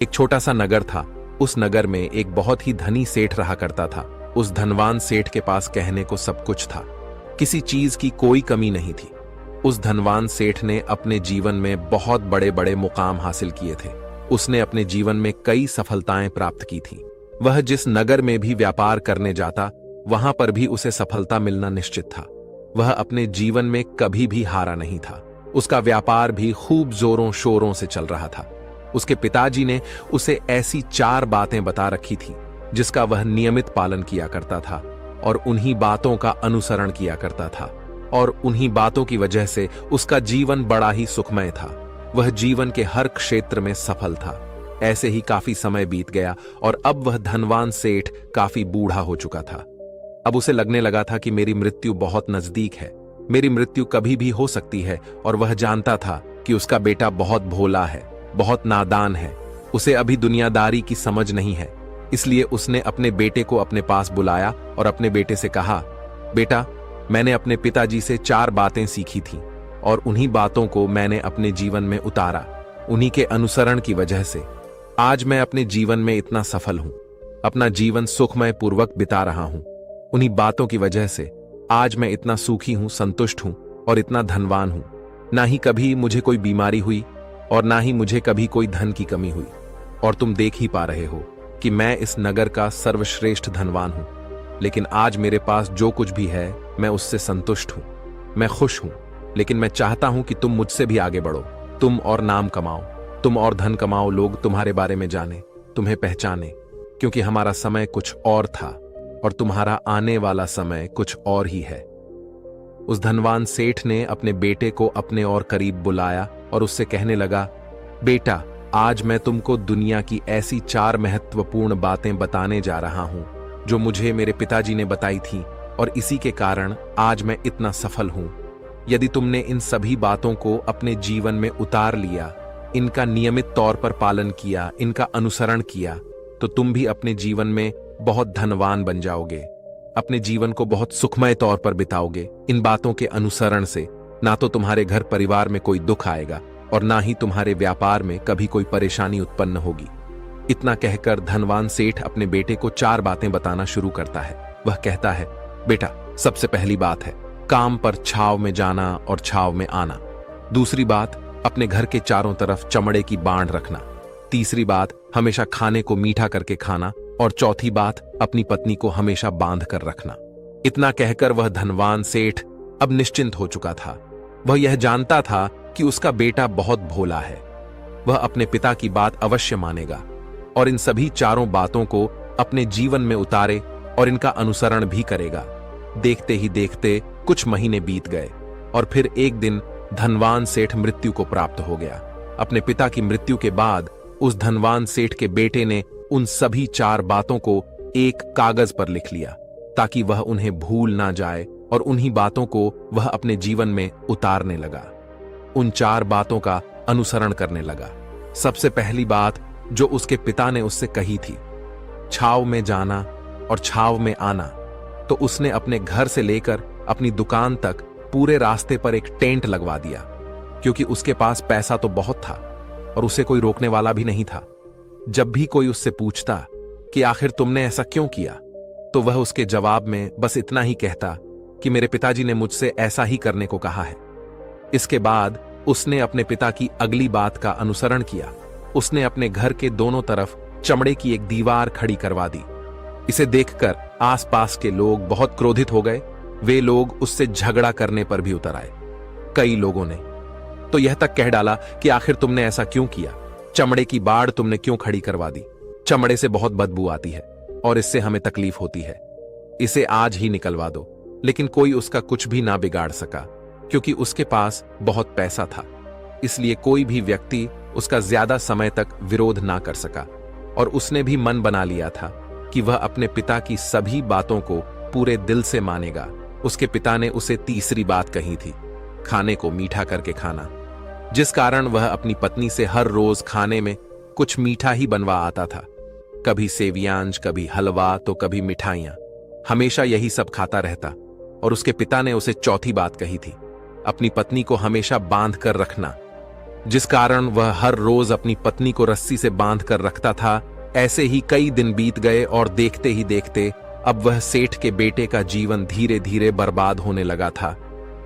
एक छोटा सा नगर था। उस नगर में एक बहुत ही धनी सेठ रहा करता था। उस धनवान सेठ के पास कहने को सब कुछ था, किसी चीज की कोई कमी नहीं थी। उस धनवान सेठ ने अपने जीवन में बहुत बड़े बड़े मुकाम हासिल किए थे। उसने अपने जीवन में कई सफलताएं प्राप्त की थी। वह जिस नगर में भी व्यापार करने जाता, वहां पर भी उसे सफलता मिलना निश्चित था। वह अपने जीवन में कभी भी हारा नहीं था। उसका व्यापार भी खूब जोरों शोरों से चल रहा था। उसके पिताजी ने उसे ऐसी 4 बातें बता रखी थी जिसका वह नियमित पालन किया करता था और उन्हीं बातों का अनुसरण किया करता था, और उन्हीं बातों की वजह से उसका जीवन बड़ा ही सुखमय था। वह जीवन के हर क्षेत्र में सफल था। ऐसे ही काफी समय बीत गया और अब वह धनवान सेठ काफी बूढ़ा हो चुका था। अब उसे लगने लगा था कि मेरी मृत्यु बहुत नजदीक है, मेरी मृत्यु कभी भी हो सकती है। और वह जानता था कि उसका बेटा बहुत भोला है, बहुत नादान है, उसे अभी दुनियादारी की समझ नहीं है। इसलिए उसने अपने बेटे को अपने पास बुलाया और अपने बेटे से कहा, बेटा, मैंने अपने पिताजी से 4 बातें सीखी थीं और उन्हीं बातों को मैंने अपने जीवन में उतारा। उन्हीं के अनुसरण की वजह से आज मैं अपने जीवन में इतना सफल हूं, अपना जीवन सुखमय पूर्वक बिता रहा हूं। उन्हीं बातों की वजह से आज मैं इतना सुखी हूं, संतुष्ट हूं और इतना धनवान हूं। ना ही कभी मुझे कोई बीमारी हुई और ना ही मुझे कभी कोई धन की कमी हुई। और तुम देख ही पा रहे हो कि मैं इस नगर का सर्वश्रेष्ठ धनवान हूं। लेकिन आज मेरे पास जो कुछ भी है मैं उससे संतुष्ट हूं, मैं खुश हूं। लेकिन मैं चाहता हूं कि तुम मुझसे भी आगे बढ़ो, तुम और नाम कमाओ, तुम और धन कमाओ, लोग तुम्हारे बारे में जाने, तुम्हें पहचाने, क्योंकि हमारा समय कुछ और था और तुम्हारा आने वाला समय कुछ और ही है। उस धनवान सेठ ने अपने बेटे को अपने और करीब बुलाया और उससे कहने लगा, बेटा, आज मैं तुमको दुनिया की ऐसी 4 महत्वपूर्ण बातें बताने जा रहा हूं जो मुझे मेरे पिताजी ने बताई थी, और इसी के कारण आज मैं इतना सफल हूं। यदि तुमने इन सभी बातों को अपने जीवन में उतार लिया, इनका नियमित तौर पर पालन किया, इनका अनुसरण किया, तो तुम भी अपने जीवन में बहुत धनवान बन जाओगे, अपने जीवन को बहुत सुखमय तौर पर बिताओगे। इन बातों के अनुसरण से ना तो तुम्हारे घर परिवार में कोई दुख आएगा और ना ही तुम्हारे व्यापार में कभी कोई परेशानी उत्पन्न होगी। इतना कहकर धनवान सेठ अपने बेटे को 4 बातें बताना शुरू करता है। वह कहता है, बेटा, सबसे पहली बात है काम पर छाव में जाना और छाव में आना। दूसरी बात, अपने घर के चारों तरफ चमड़े की बांड रखना। तीसरी बात, हमेशा खाने को मीठा करके खाना। और चौथी बात, अपनी पत्नी को हमेशा बांध कर रखना। इतना कहकर वह धनवान सेठ अब निश्चिंत हो चुका था। वह यह जानता था कि उसका बेटा बहुत भोला है, वह अपने पिता की बात अवश्य मानेगा और इन सभी 4 बातों को अपने जीवन में उतारे और इनका अनुसरण भी करेगा। देखते ही देखते कुछ महीने बीत गए और फिर एक दिन धनवान सेठ मृत्यु को प्राप्त हो गया। अपने पिता की मृत्यु के बाद उस धनवान सेठ के बेटे ने उन सभी 4 बातों को एक कागज पर लिख लिया ताकि वह उन्हें भूल ना जाए, और उन्हीं बातों को वह अपने जीवन में उतारने लगा। उन 4 बातों का अनुसरण करने लगा। सबसे पहली बात जो उसके पिता ने उससे कही थी, छाव में जाना और छाव में आना, तो उसने अपने घर से लेकर अपनी दुकान तक पूरे रास्ते पर एक टेंट लगवा दिया, क्योंकि उसके पास पैसा तो बहुत था और उसे कोई रोकने वाला भी नहीं था। जब भी कोई उससे पूछता कि आखिर तुमने ऐसा क्यों किया, तो वह उसके जवाब में बस इतना ही कहता कि मेरे पिताजी ने मुझसे ऐसा ही करने को कहा है। इसके बाद उसने अपने पिता की अगली बात का अनुसरण किया। उसने अपने घर के दोनों तरफ चमड़े की एक दीवार खड़ी करवा दी। इसे देखकर आसपास के लोग बहुत क्रोधित हो गए। वे लोग उससे झगड़ा करने पर भी उतर आए। कई लोगों ने तो यह तक कह डाला कि आखिर तुमने ऐसा क्यों किया, चमड़े की बाड़ तुमने क्यों खड़ी करवा दी, चमड़े से बहुत बदबू आती है और इससे हमें तकलीफ होती है, इसे आज ही निकलवा दो। लेकिन कोई उसका कुछ भी ना बिगाड़ सका, क्योंकि उसके पास बहुत पैसा था। इसलिए कोई भी व्यक्ति उसका ज्यादा समय तक विरोध ना कर सका, और उसने भी मन बना लिया था कि वह अपने पिता की सभी बातों को पूरे दिल से मानेगा। उसके पिता ने उसे तीसरी बात कही थी, खाने को मीठा करके खाना, जिस कारण वह अपनी पत्नी से हर रोज खाने में कुछ मीठा ही बनवा आता था। कभी सेवियांज, कभी हलवा, तो कभी मिठाइयां, हमेशा यही सब खाता रहता। और उसके पिता ने उसे चौथी बात कही थी, अपनी पत्नी को हमेशा बांध कर रखना। जिस कारण वह हर रोज अपनी पत्नी को रस्सी से बांध कर रखता था। ऐसे ही कई दिन बीत गए और देखते ही देखते अब वह सेठ के बेटे का जीवन धीरे धीरे बर्बाद होने लगा था,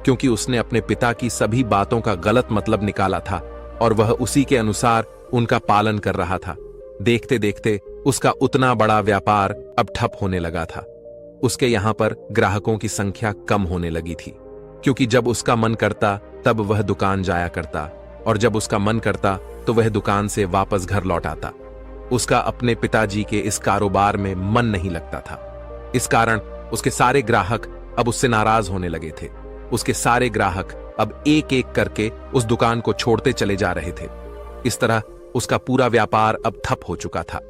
क्योंकि उसने अपने पिता की सभी बातों का गलत मतलब निकाला था और वह उसी के अनुसार उनका पालन कर रहा था। देखते देखते उसका उतना बड़ा व्यापार अब ठप होने लगा था। उसके यहां पर ग्राहकों की संख्या कम होने लगी थी, क्योंकि जब उसका मन करता तब वह दुकान जाया करता और जब उसका मन करता तो वह दुकान से वापस घर लौट आता। उसका अपने पिताजी के इस कारोबार में मन नहीं लगता था। इस कारण उसके सारे ग्राहक अब उससे नाराज होने लगे थे। उसके सारे ग्राहक अब एक एक करके उस दुकान को छोड़ते चले जा रहे थे। इस तरह उसका पूरा व्यापार अब ठप हो चुका था।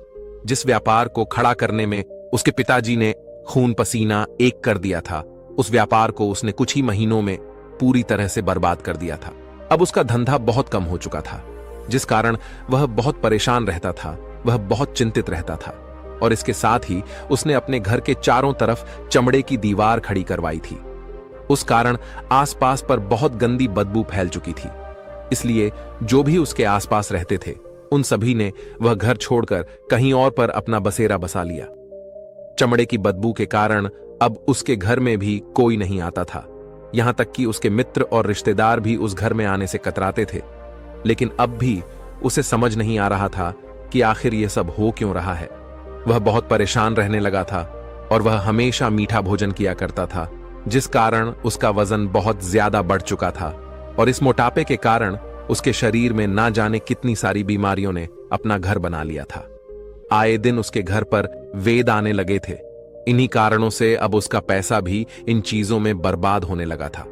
जिस व्यापार को खड़ा करने में उसके पिताजी ने खून पसीना एक कर दिया था, उस व्यापार को उसने कुछ ही महीनों में पूरी तरह से बर्बाद कर दिया था। अब उसका धंधा बहुत कम हो चुका था, जिस कारण वह बहुत परेशान रहता था, वह बहुत चिंतित रहता था। और इसके साथ ही उसने अपने घर के चारों तरफ चमड़े की दीवार खड़ी करवाई थी। उस कारण आसपास पर बहुत गंदी बदबू फैल चुकी थी। इसलिए जो भी उसके आसपास रहते थे उन सभी ने वह घर छोड़कर कहीं और पर अपना बसेरा बसा लिया। चमड़े की बदबू के कारण अब उसके घर में भी कोई नहीं आता था। यहां तक कि उसके मित्र और रिश्तेदार भी उस घर में आने से कतराते थे। लेकिन अब भी उसे समझ नहीं आ रहा था कि आखिर यह सब हो क्यों रहा है। वह बहुत परेशान रहने लगा था और वह हमेशा मीठा भोजन किया करता था, जिस कारण उसका वजन बहुत ज्यादा बढ़ चुका था। और इस मोटापे के कारण उसके शरीर में ना जाने कितनी सारी बीमारियों ने अपना घर बना लिया था। आए दिन उसके घर पर वेद आने लगे थे। इन्हीं कारणों से अब उसका पैसा भी इन चीजों में बर्बाद होने लगा था।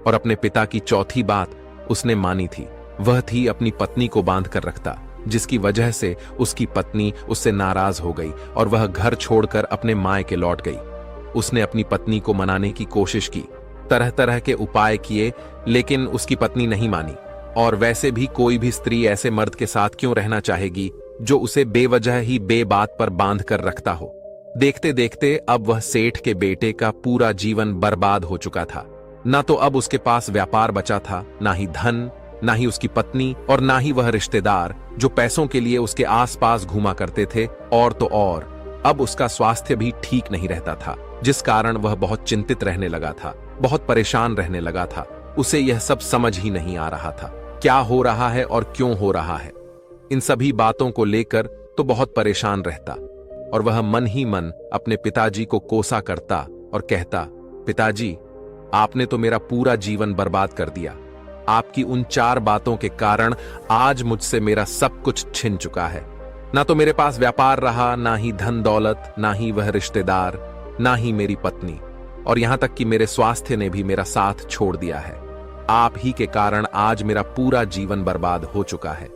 और अपने पिता की चौथी बात उसने मानी थी, वह थी अपनी पत्नी को बांध कर रखता, जिसकी वजह से उसकी पत्नी उससे नाराज हो गई और वह घर छोड़कर अपने मायके लौट गई। उसने अपनी पत्नी को मनाने की कोशिश की, तरह तरह के उपाय किए, लेकिन उसकी पत्नी नहीं मानी। और वैसे भी कोई भी स्त्री ऐसे मर्द के साथ क्यों रहना चाहेगी जो उसे बेवजह ही बेबात पर बांध कर रखता हो। देखते देखते अब वह सेठ के बेटे का पूरा जीवन बर्बाद हो चुका था। ना तो अब उसके पास व्यापार बचा था, ना ही धन, ना ही उसकी पत्नी और ना ही वह रिश्तेदार जो पैसों के लिए उसके आसपास घूमा करते थे। और तो और अब उसका स्वास्थ्य भी ठीक नहीं रहता था, जिस कारण वह बहुत चिंतित रहने लगा था, बहुत परेशान रहने लगा था। उसे यह सब समझ ही नहीं आ रहा था, क्या हो रहा है और क्यों हो रहा है। इन सभी बातों को लेकर तो बहुत परेशान रहता और वह मन ही मन अपने पिताजी को कोसा करता और कहता, पिताजी, आपने तो मेरा पूरा जीवन बर्बाद कर दिया। आपकी उन 4 बातों के कारण आज मुझसे मेरा सब कुछ छिन चुका है। ना तो मेरे पास व्यापार रहा, ना ही धन दौलत, ना ही वह रिश्तेदार, ना ही मेरी पत्नी, और यहां तक कि मेरे स्वास्थ्य ने भी मेरा साथ छोड़ दिया है। आप ही के कारण आज मेरा पूरा जीवन बर्बाद हो चुका है।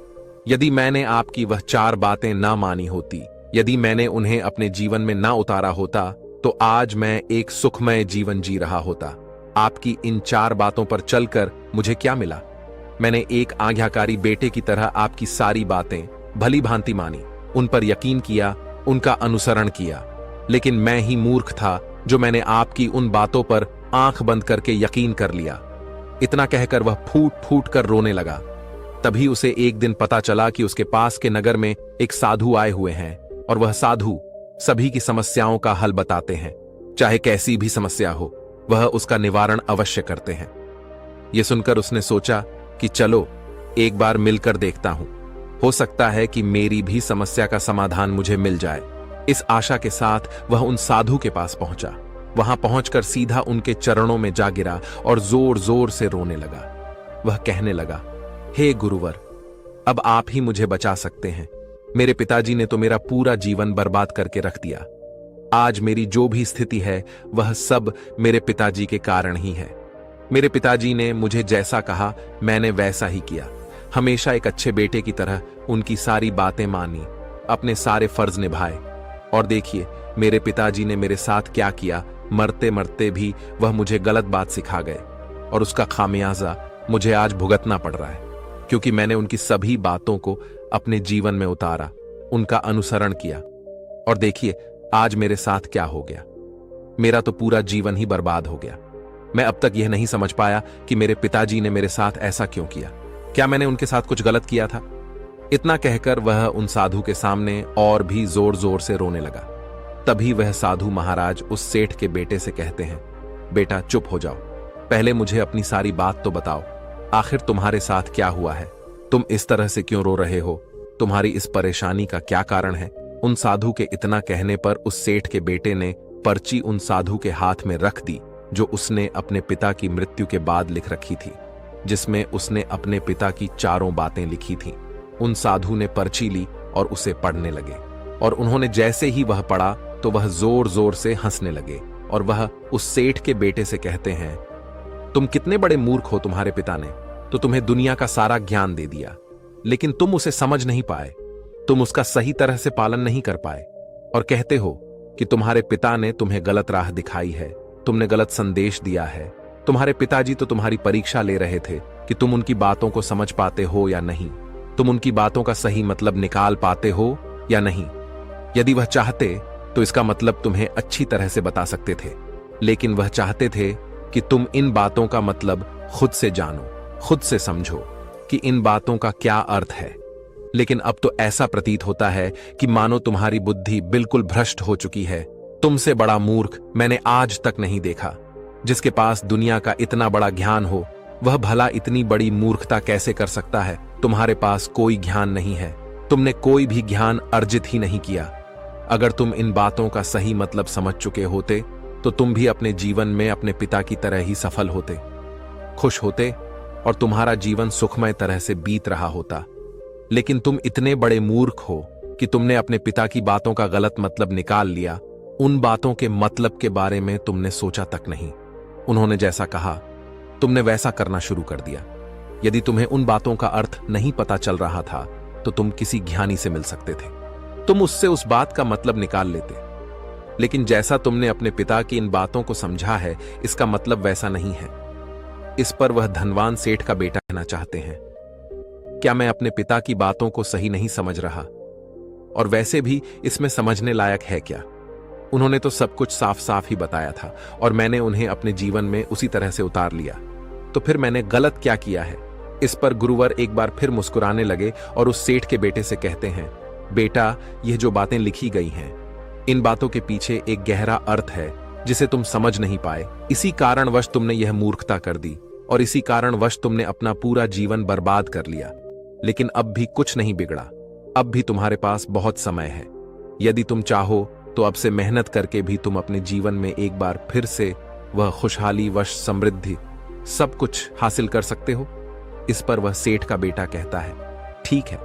यदि मैंने आपकी वह 4 बातें ना मानी होती, यदि मैंने उन्हें अपने जीवन में ना उतारा होता, तो आज मैं एक सुखमय जीवन जी रहा होता। आपकी इन 4 बातों पर चलकर मुझे क्या मिला? मैंने एक आज्ञाकारी बेटे की तरह आपकी सारी बातें भली भांति मानी, उन पर यकीन किया, उनका अनुसरण किया। लेकिन मैं ही मूर्ख था जो मैंने आपकी उन बातों पर आंख बंद करके यकीन कर लिया। इतना कहकर वह फूट फूट कर रोने लगा। तभी उसे एक दिन पता चला कि उसके पास के नगर में एक साधु आए हुए हैं और वह साधु सभी की समस्याओं का हल बताते हैं। चाहे कैसी भी समस्या हो, वह उसका निवारण अवश्य करते हैं। यह सुनकर उसने सोचा कि चलो एक बार मिलकर देखता हूं, हो सकता है कि मेरी भी समस्या का समाधान मुझे मिल जाए। इस आशा के साथ वह उन साधु के पास पहुंचा। वहां पहुंचकर सीधा उनके चरणों में जा गिरा और जोर जोर से रोने लगा। वह कहने लगा, हे गुरुवर, अब आप ही मुझे बचा सकते हैं। मेरे पिताजी ने तो मेरा पूरा जीवन बर्बाद करके रख दिया। आज मेरी जो भी स्थिति है वह सब मेरे पिताजी के कारण ही है। मेरे पिताजी ने मुझे जैसा कहा मैंने वैसा ही किया। हमेशा एक अच्छे बेटे की तरह उनकी सारी बातें मानी, अपने सारे फर्ज निभाए। और देखिए मेरे पिताजी ने मेरे साथ क्या किया। मरते मरते भी वह मुझे गलत बात सिखा गए और उसका खामियाजा मुझे आज भुगतना पड़ रहा है, क्योंकि मैंने उनकी सभी बातों को अपने जीवन में उतारा, उनका अनुसरण किया। और देखिए आज मेरे साथ क्या हो गया। मेरा तो पूरा जीवन ही बर्बाद हो गया। मैं अब तक यह नहीं समझ पाया कि मेरे पिताजी ने मेरे साथ ऐसा क्यों किया। क्या मैंने उनके साथ कुछ गलत किया था? इतना कहकर वह उन साधु के सामने और भी जोर जोर से रोने लगा। तभी वह साधु महाराज उस सेठ के बेटे से कहते हैं, बेटा चुप हो जाओ, पहले मुझे अपनी सारी बात तो बताओ। आखिर तुम्हारे साथ क्या हुआ है? तुम इस तरह से क्यों रो रहे हो? तुम्हारी इस परेशानी का क्या कारण है? उन साधु के इतना कहने पर उस सेठ के बेटे ने पर्ची उन साधु के हाथ में रख दी, जो उसने अपने पिता की मृत्यु के बाद लिख रखी थी, जिसमें उसने अपने पिता की चारों बातें लिखी थीं। उन साधु ने पर्ची ली और उसे पढ़ने लगे, और उन्होंने जैसे ही वह पढ़ा तो वह जोर जोर से हंसने लगे, और वह उस सेठ के बेटे से कहते हैं, तुम कितने बड़े मूर्ख हो। तुम्हारे पिता ने तो तुम्हें दुनिया का सारा ज्ञान दे दिया, लेकिन तुम उसे समझ नहीं पाए, तुम उसका सही तरह से पालन नहीं कर पाए, और कहते हो कि तुम्हारे पिता ने तुम्हें गलत राह दिखाई है, तुमने गलत संदेश दिया है। तुम्हारे पिताजी तो तुम्हारी परीक्षा ले रहे थे कि तुम उनकी बातों को समझ पाते हो या नहीं, तुम उनकी बातों का सही मतलब निकाल पाते हो या नहीं। यदि वह चाहते तो इसका मतलब तुम्हें अच्छी तरह से बता सकते थे, लेकिन वह चाहते थे कि तुम इन बातों का मतलब खुद से जानो, खुद से समझो कि इन बातों का क्या अर्थ है। लेकिन अब तो ऐसा प्रतीत होता है कि मानो तुम्हारी बुद्धि बिल्कुल भ्रष्ट हो चुकी है। तुमसे बड़ा मूर्ख मैंने आज तक नहीं देखा। जिसके पास दुनिया का इतना बड़ा ज्ञान हो, वह भला इतनी बड़ी मूर्खता कैसे कर सकता है? तुम्हारे पास कोई ज्ञान नहीं है, तुमने कोई भी ज्ञान अर्जित ही नहीं किया। अगर तुम इन बातों का सही मतलब समझ चुके होते तो तुम भी अपने जीवन में अपने पिता की तरह ही सफल होते, खुश होते, और तुम्हारा जीवन सुखमय तरह से बीत रहा होता। लेकिन तुम इतने बड़े मूर्ख हो कि तुमने अपने पिता की बातों का गलत मतलब निकाल लिया। उन बातों के मतलब के बारे में तुमने सोचा तक नहीं। उन्होंने जैसा कहा तुमने वैसा करना शुरू कर दिया। यदि तुम्हें उन बातों का अर्थ नहीं पता चल रहा था तो तुम किसी ज्ञानी से मिल सकते थे, तुम उससे उस बात का मतलब निकाल लेते। लेकिन जैसा तुमने अपने पिता की इन बातों को समझा है, इसका मतलब वैसा नहीं है। इस पर वह धनवान सेठ का बेटा कहना चाहते हैं, क्या मैं अपने पिता की बातों को सही नहीं समझ रहा? और वैसे भी इसमें समझने लायक है क्या? उन्होंने तो सब कुछ साफ साफ ही बताया था और मैंने उन्हें अपने जीवन में उसी तरह से उतार लिया। तो फिर मैंने गलत क्या किया है? इस पर गुरुवर एक बार फिर मुस्कुराने लगे और उस सेठ के बेटे से कहते हैं, बेटा, यह जो बातें लिखी गई हैं, इन बातों के पीछे एक गहरा अर्थ है जिसे तुम समझ नहीं पाए। इसी कारणवश तुमने यह मूर्खता कर दी और इसी कारणवश तुमने अपना पूरा जीवन बर्बाद कर लिया। लेकिन अब भी कुछ नहीं बिगड़ा, अब भी तुम्हारे पास बहुत समय है। यदि तुम चाहो तो अब से मेहनत करके भी तुम अपने जीवन में एक बार फिर से वह खुशहाली, वश, समृद्धि सब कुछ हासिल कर सकते हो। इस पर वह सेठ का बेटा कहता है, ठीक है,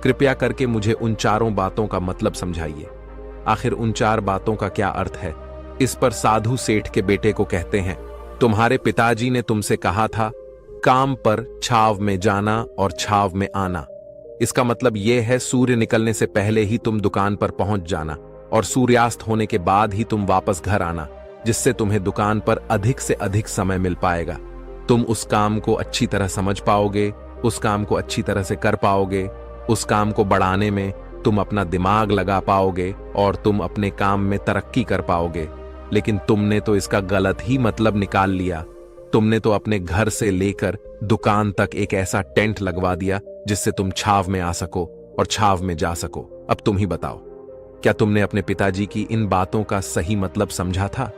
कृपया करके मुझे उन चारों बातों का मतलब समझाइए। आखिर उन चार बातों का क्या अर्थ है? इस पर साधु सेठ के बेटे को कहते हैं, तुम्हारे पिताजी ने तुमसे कहा था, काम पर छाव में जाना और छाव में आना। इसका मतलब यह है सूर्य निकलने से पहले ही तुम दुकान पर पहुंच जाना और सूर्यास्त होने के बाद ही तुम वापस घर आना, जिससे तुम्हें दुकान पर अधिक से अधिक समय मिल पाएगा। तुम उस काम को अच्छी तरह समझ पाओगे, उस काम को अच्छी तरह से कर पाओगे, उस काम को बढ़ाने में तुम अपना दिमाग लगा पाओगे और तुम अपने काम में तरक्की कर पाओगे। लेकिन तुमने तो इसका गलत ही मतलब निकाल लिया। तुमने तो अपने घर से लेकर दुकान तक एक ऐसा टेंट लगवा दिया जिससे तुम छाव में आ सको और छाव में जा सको। अब तुम ही बताओ, क्या तुमने अपने पिताजी की इन बातों का सही मतलब समझा था?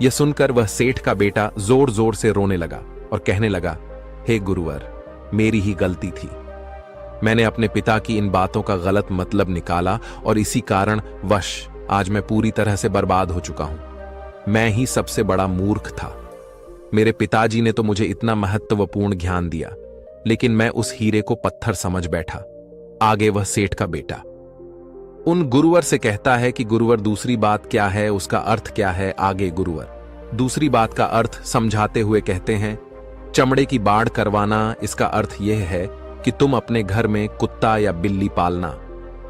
यह सुनकर वह सेठ का बेटा जोर जोर से रोने लगा और कहने लगा, हे गुरुवर, मेरी ही गलती थी। मैंने अपने पिता की इन बातों का गलत मतलब निकाला और इसी कारण वश आज मैं पूरी तरह से बर्बाद हो चुका हूं। मैं ही सबसे बड़ा मूर्ख था। मेरे पिताजी ने तो मुझे इतना महत्वपूर्ण ज्ञान दिया, लेकिन मैं उस हीरे को पत्थर समझ बैठा। आगे वह सेठ का बेटा उन गुरुवर से कहता है कि गुरुवर, दूसरी बात क्या है, उसका अर्थ क्या है? आगे गुरुवर दूसरी बात का अर्थ समझाते हुए कहते हैं, चमड़े की बाड़ करवाना, इसका अर्थ यह है कि तुम अपने घर में कुत्ता या बिल्ली पालना।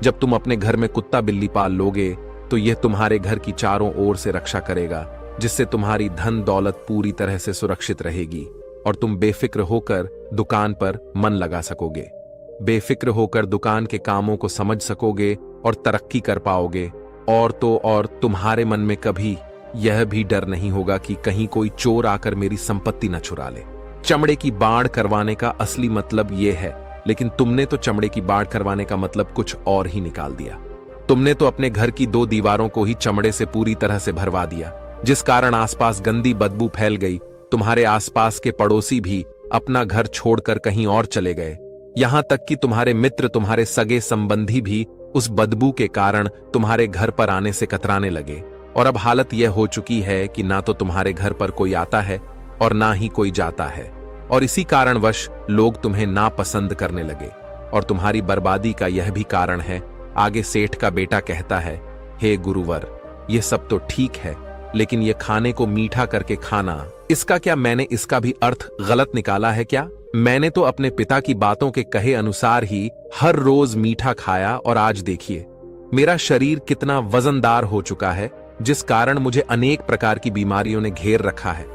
जब तुम अपने घर में कुत्ता बिल्ली पाल लोगे तो यह तुम्हारे घर की चारों ओर से रक्षा करेगा, जिससे तुम्हारी धन दौलत पूरी तरह से सुरक्षित रहेगी और तुम बेफिक्र होकर दुकान पर मन लगा सकोगे, बेफिक्र होकर दुकान के कामों को समझ सकोगे और तरक्की कर पाओगे। और तो और तुम्हारे मन में कभी यह भी डर नहीं होगा कि कहीं कोई चोर आकर मेरी संपत्ति न चुरा ले। चमड़े की बाढ़ करवाने का असली मतलब ये है, लेकिन तुमने तो चमड़े की बाढ़ करवाने का मतलब कुछ और ही निकाल दिया। तुमने तो अपने घर की 2 दीवारों को ही चमड़े से पूरी तरह से भरवा दिया, जिस कारण आसपास गंदी बदबू फैल गई। तुम्हारे आसपास के पड़ोसी भी अपना घर छोड़कर कहीं और चले गए। यहां तक कि तुम्हारे मित्र, तुम्हारे सगे संबंधी भी उस बदबू के कारण तुम्हारे घर पर आने से कतराने लगे। और अब हालत यह हो चुकी है कि ना तो तुम्हारे घर पर कोई आता है और ना ही कोई जाता है। और इसी कारणवश लोग तुम्हें नापसंद करने लगे। और तुम्हारी बर्बादी का यह भी कारण है। आगे सेठ का बेटा कहता है, हे गुरुवर, ये सब तो ठीक है, लेकिन ये खाने को मीठा करके खाना, इसका क्या मैंने इसका भी अर्थ गलत निकाला है क्या? मैंने तो अपने पिता की बातों के कहे अनुसार ही हर रोज मीठा खाया, और आज देखिए मेरा शरीर कितना वजनदार हो चुका है, जिस कारण मुझे अनेक प्रकार की बीमारियों ने घेर रखा है।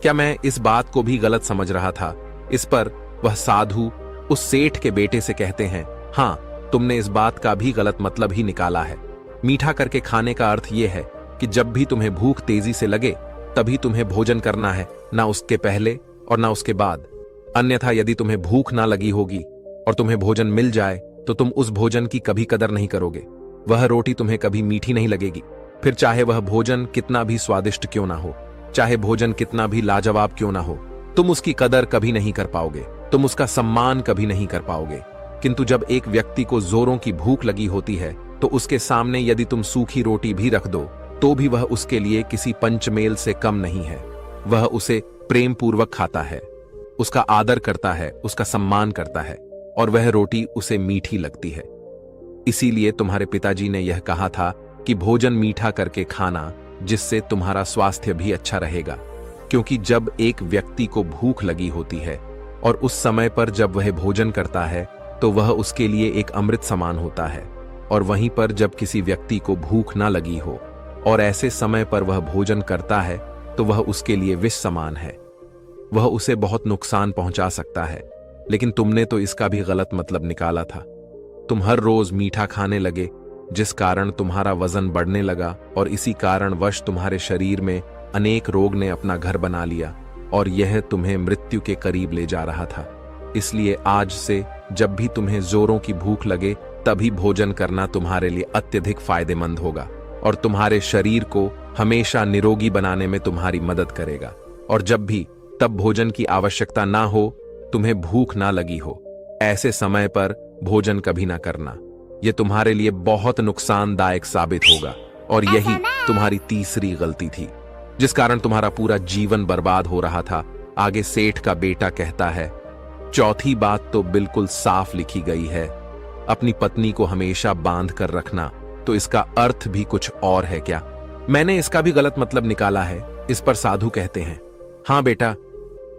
क्या मैं इस बात को भी गलत समझ रहा था? इस पर वह साधु उस सेठ के बेटे से कहते हैं, हाँ, तुमने इस बात का भी गलत मतलब ही निकाला है। मीठा करके खाने का अर्थ यह है कि जब भी तुम्हें भूख तेजी से लगे तभी तुम्हें भोजन करना है, ना उसके पहले और ना उसके बाद। अन्यथा यदि तुम्हें भूख ना लगी होगी और तुम्हें भोजन मिल जाए तो तुम उस भोजन की कभी कदर नहीं करोगे। वह रोटी तुम्हें कभी मीठी नहीं लगेगी, फिर चाहे वह भोजन कितना भी स्वादिष्ट क्यों ना हो, चाहे भोजन कितना भी लाजवाब क्यों ना हो, तुम उसकी कदर कभी नहीं कर पाओगे, तुम उसका सम्मान कभी नहीं कर पाओगे। किंतु जब एक व्यक्ति को जोरों की भूख लगी होती है तो उसके सामने यदि तुम सूखी रोटी भी रख दो तो भी वह उसके लिए किसी पंचमेल से कम नहीं है। वह उसे प्रेम पूर्वक खाता है, उसका आदर करता है, उसका सम्मान करता है, और वह रोटी उसे मीठी लगती है। इसीलिए तुम्हारे पिताजी ने यह कहा था कि भोजन मीठा करके खाना, जिससे तुम्हारा स्वास्थ्य भी अच्छा रहेगा। क्योंकि जब एक व्यक्ति को भूख लगी होती है और उस समय पर जब वह भोजन करता है तो वह उसके लिए एक अमृत समान होता है, और वहीं पर जब किसी व्यक्ति को भूख ना लगी हो और ऐसे समय पर वह भोजन करता है तो वह उसके लिए विष समान है, वह उसे बहुत नुकसान पहुंचा सकता है। लेकिन तुमने तो इसका भी गलत मतलब निकाला था। तुम हर रोज मीठा खाने लगे, जिस कारण तुम्हारा वजन बढ़ने लगा, और इसी कारणवश तुम्हारे शरीर में अनेक रोग ने अपना घर बना लिया और यह तुम्हें मृत्यु के करीब ले जा रहा था। इसलिए आज से जब भी तुम्हें जोरों की भूख लगे तभी भोजन करना तुम्हारे लिए अत्यधिक फायदेमंद होगा और तुम्हारे शरीर को हमेशा निरोगी बनाने में तुम्हारी मदद करेगा। और जब भी तब भोजन की आवश्यकता ना हो, तुम्हें भूख ना लगी हो, ऐसे समय पर भोजन कभी ना करना। यह तुम्हारे लिए बहुत नुकसानदायक साबित होगा। और यही तुम्हारी तीसरी गलती थी, जिस कारण तुम्हारा पूरा जीवन बर्बाद हो रहा था। आगे सेठ का बेटा कहता है, चौथी बात तो बिल्कुल साफ लिखी गई है, अपनी पत्नी को हमेशा बांध कर रखना। तो इसका अर्थ भी कुछ और है क्या? मैंने इसका भी गलत मतलब निकाला है। इस पर साधु कहते हैं, हाँ बेटा,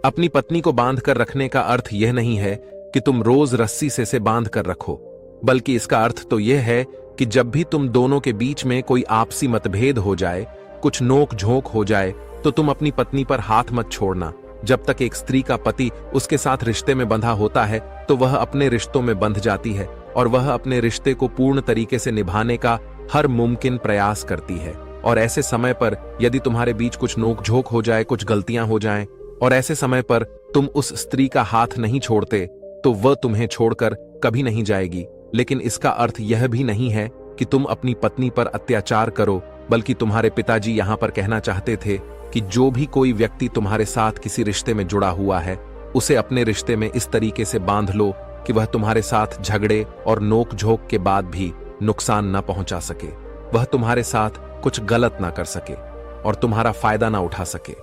अपनी पत्नी को बांध कर रखने का अर्थ यह नहीं है कि तुम रोज रस्सी से बांध कर रखो, बल्कि इसका अर्थ तो यह है कि जब भी तुम दोनों के बीच में कोई आपसी मतभेद हो जाए, कुछ नोक झोंक हो जाए, तो तुम अपनी पत्नी पर हाथ मत छोड़ना। जब तक एक स्त्री का पति उसके साथ रिश्ते में बंधा होता है तो वह अपने रिश्तों में बंध जाती है और वह अपने रिश्ते को पूर्ण तरीके से निभाने का हर मुमकिन प्रयास करती है। और ऐसे समय पर यदि तुम्हारे बीच कुछ नोकझोंक हो जाए, कुछ गलतियां हो जाएं, और ऐसे समय पर तुम उस स्त्री का हाथ नहीं छोड़ते तो वह तुम्हें छोड़कर कभी नहीं जाएगी। लेकिन इसका अर्थ यह भी नहीं है कि तुम अपनी पत्नी पर अत्याचार करो, बल्कि तुम्हारे पिताजी यहां पर कहना चाहते थे कि जो भी कोई व्यक्ति तुम्हारे साथ किसी रिश्ते में जुड़ा हुआ है, उसे अपने रिश्ते में इस तरीके से बांध लो कि वह तुम्हारे साथ झगड़े और नोक-झोंक के बाद भी नुकसान न पहुंचा सके, वह तुम्हारे साथ कुछ गलत ना कर सके और तुम्हारा फायदा ना उठा सके।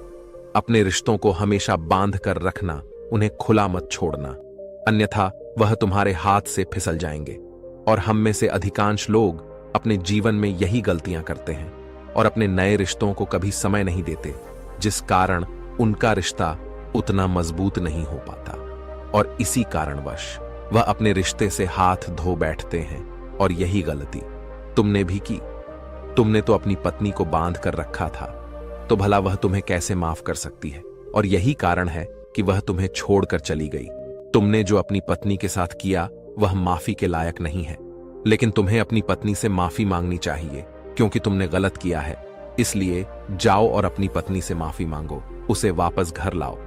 अपने रिश्तों को हमेशा बांध कर रखना, उन्हें खुला मत छोड़ना, अन्यथा वह तुम्हारे हाथ से फिसल जाएंगे। और हम में से अधिकांश लोग अपने जीवन में यही गलतियां करते हैं और अपने नए रिश्तों को कभी समय नहीं देते, जिस कारण उनका रिश्ता उतना मजबूत नहीं हो पाता और इसी कारणवश वह अपने रिश्ते से हाथ धो बैठते हैं। और यही गलती तुमने भी की। तुमने तो अपनी पत्नी को बांध कर रखा था, तो भला वह तुम्हें कैसे माफ कर सकती है? और यही कारण है कि वह तुम्हें छोड़कर चली गई। तुमने जो अपनी पत्नी के साथ किया वह माफी के लायक नहीं है, लेकिन तुम्हें अपनी पत्नी से माफी मांगनी चाहिए क्योंकि तुमने गलत किया है। इसलिए जाओ और अपनी पत्नी से माफी मांगो, उसे वापस घर लाओ।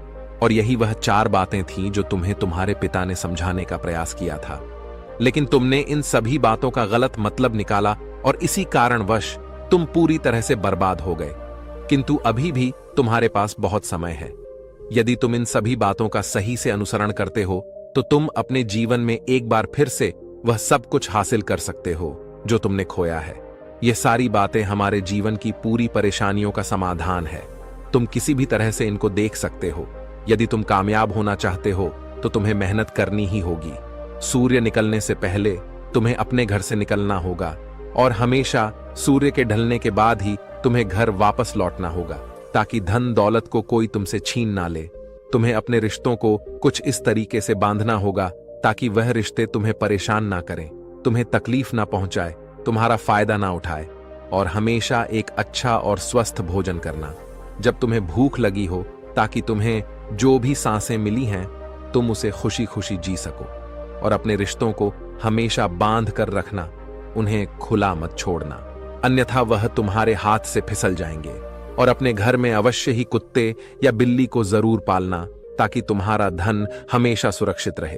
और यही वह 4 बातें थीं जो तुम्हें तुम्हारे पिता ने समझाने का प्रयास किया था। लेकिन तुमने इन सभी बातों का गलत मतलब निकाला और इसी कारणवश तुम पूरी तरह से बर्बाद हो गए। किंतु अभी भी तुम्हारे पास बहुत समय है। यदि तुम इन सभी बातों का सही से अनुसरण करते हो तो तुम अपने जीवन में एक बार फिर से वह सब कुछ हासिल कर सकते हो जो तुमने खोया है। ये सारी बातें हमारे जीवन की पूरी परेशानियों का समाधान है। तुम किसी भी तरह से इनको देख सकते हो। यदि तुम कामयाब होना चाहते हो तो तुम्हें मेहनत करनी ही होगी। सूर्य निकलने से पहले तुम्हें अपने घर से निकलना होगा और हमेशा सूर्य के ढलने के बाद ही तुम्हें घर वापस लौटना होगा, ताकि धन दौलत को कोई तुमसे छीन ना ले। तुम्हें अपने रिश्तों को कुछ इस तरीके से बांधना होगा ताकि वह रिश्ते तुम्हें परेशान ना करें, तुम्हें तकलीफ ना पहुंचाए, तुम्हारा फायदा ना उठाए। और हमेशा एक अच्छा और स्वस्थ भोजन करना जब तुम्हें भूख लगी हो, ताकि तुम्हें जो भी सांसें मिली हैं तुम उसे खुशी खुशी जी सको। और अपने रिश्तों को हमेशा बांध कर रखना, उन्हें खुला मत छोड़ना, अन्यथा वह तुम्हारे हाथ से फिसल जाएंगे। और अपने घर में अवश्य ही कुत्ते या बिल्ली को जरूर पालना, ताकि तुम्हारा धन हमेशा सुरक्षित रहे।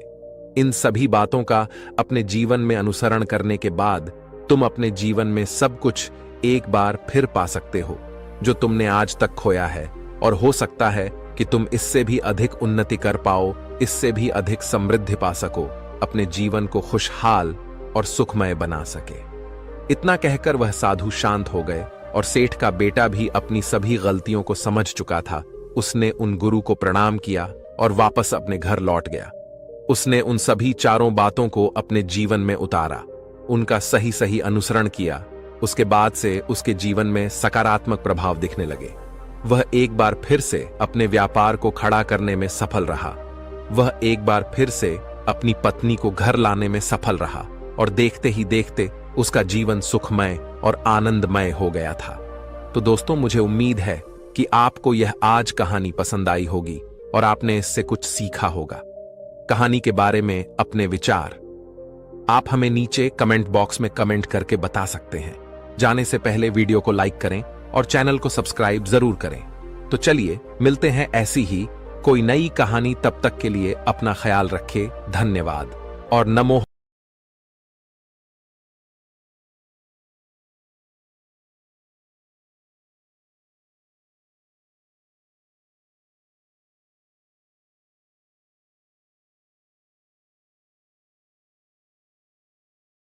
इन सभी बातों का अपने जीवन में अनुसरण करने के बाद तुम अपने जीवन में सब कुछ एक बार फिर पा सकते हो जो तुमने आज तक खोया है। और हो सकता है कि तुम इससे भी अधिक उन्नति कर पाओ, इससे भी अधिक समृद्धि पा सको, अपने जीवन को खुशहाल और सुखमय बना सके। इतना कहकर वह साधु शांत हो गए और सेठ का बेटा भी अपनी सभी गलतियों को समझ चुका था। उसने उन गुरु को प्रणाम किया और वापस अपने घर लौट गया। उसने उन सभी 4 बातों को अपने जीवन में उतारा, उनका सही सही अनुसरण किया। उसके बाद से उसके जीवन में सकारात्मक प्रभाव दिखने लगे। वह एक बार फिर से अपने व्यापार को खड़ा करने में सफल रहा। वह एक बार फिर से अपनी पत्नी को घर लाने में सफल रहा और देखते ही देखते उसका जीवन सुखमय और आनंदमय हो गया था। तो दोस्तों, मुझे उम्मीद है कि आपको यह आज कहानी पसंद आई होगी और आपने इससे कुछ सीखा होगा। कहानी के बारे में अपने विचार आप हमें नीचे कमेंट बॉक्स में कमेंट करके बता सकते हैं। जाने से पहले वीडियो को लाइक करें और चैनल को सब्सक्राइब जरूर करें। तो चलिए मिलते हैं ऐसी ही कोई नई कहानी। तब तक के लिए अपना ख्याल रखें। धन्यवाद और नमो।